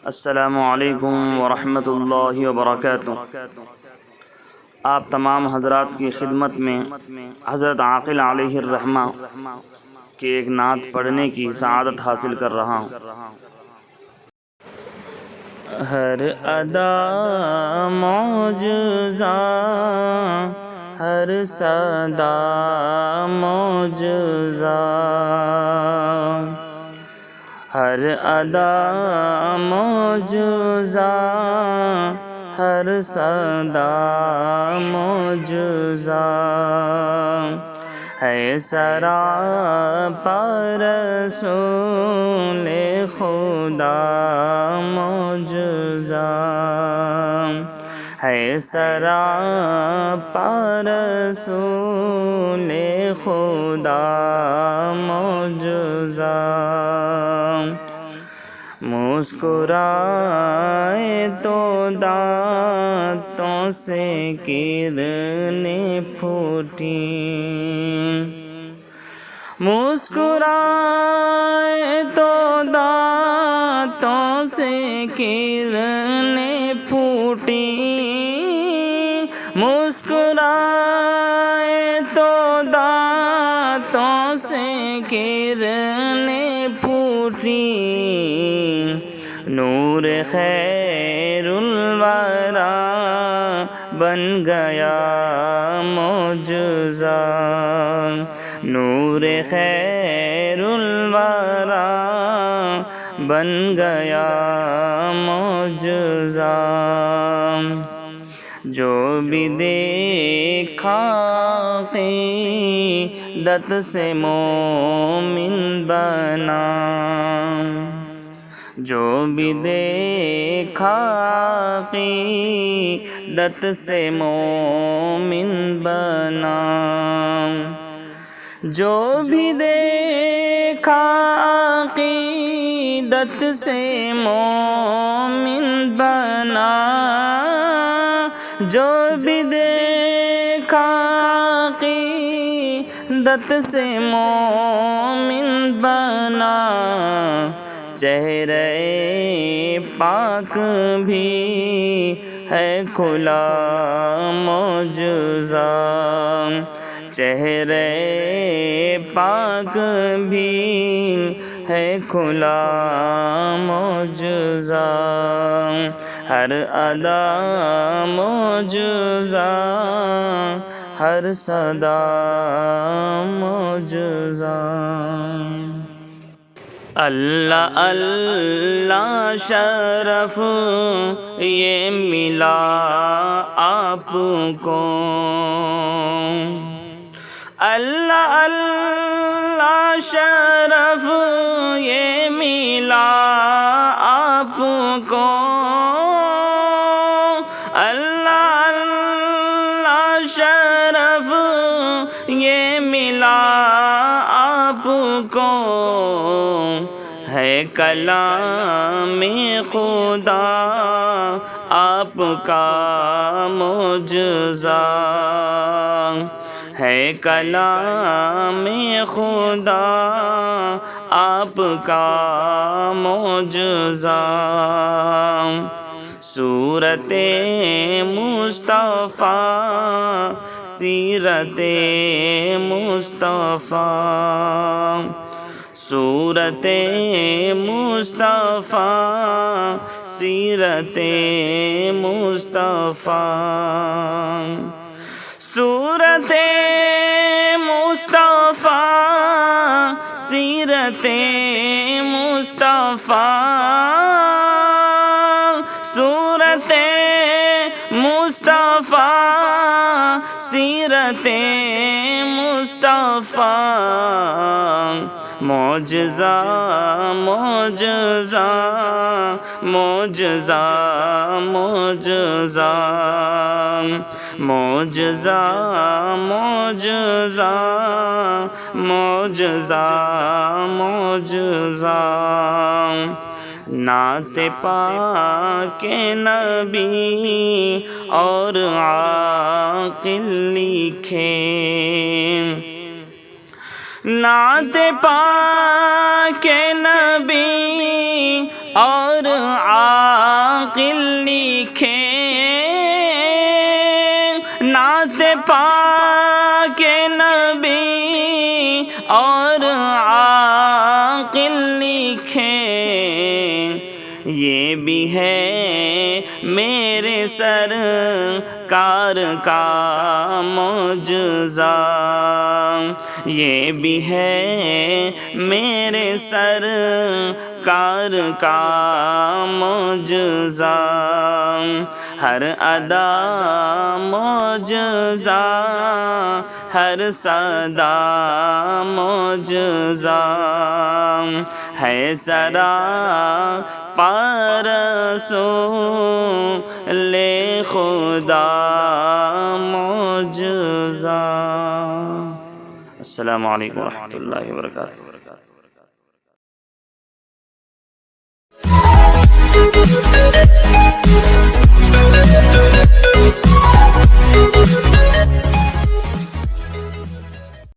السلام علیکم ورحمۃ اللہ وبرکاتہ۔ آپ تمام حضرات کی خدمت میں حضرت عاقل علیہ الرحمہ کی ایک نعت پڑھنے کی سعادت حاصل کر رہا ہوں۔ ہر ادا معجزہ، ہر صدا معجزہ، ہر ادا معجزہ، ہر صدا معجزہ، ہے سراپا رسول خدا معجزہ، ہے سراپا رسول خدا معجزہ، مسکرائے تو دانتوں سے کرنیں پھوٹی، مسکرائے تو دانتوں سے کرنیں پھوٹی، مسکرائے تو دانتوں سے کرنیں پھوٹی، نور خیر الورا بن گیا معجزہ، نور خیر الورا بن گیا معجزہ، جو بھی دیکھا عقیدت سے مومن بنا، جو بھی دیکھا عقیدت سے مومن بنا، جو بھی دیکھا عقیدت سے مومن بنا، جو بھی دیکھا عقیدت سے مومن بنا، چہرے پاک بھی ہے کھلا معجزہ، چہرے پاک بھی ہے کھلا معجزہ، ہر ادا معجزہ، ہر صدا معجزہ، اللہ اللہ شرف یہ ملا آپ کو، اللہ اللہ شرف یہ ملا آپ کو، اللہ اللہ شرف یہ ملا آپ کو، ہے کلام خدا آپ کا معجزہ، ہے کلام خدا آپ کا معجزہ، صورت مصطفیٰ سیرت مصطفیٰ، صورت مصطفیٰ سیرت مصطفیٰ، صورت مصطفیٰ سیرت مصطفیٰ، صورت مصطفیٰ سیرت مصطفیٰ، معجزہ معجزہ معجزہ معجزہ، معجزہ معجزہ معجزہ معجزہ، نعت پاک نبی اور عاقل لکھے، نعت پاک نبی اور عاقل لکھے نعت پاک نبی اور عاقل لکھے یہ بھی ہے میرے سرکار کا معجزہ یہ بھی ہے میرے سرکار کا معجزہ ہر ادا معجزہ ہر صدا معجزہ ہے سرا رسول خدا معجزہ۔ السلام علیکم ورحمۃ اللہ وبرکاتہ۔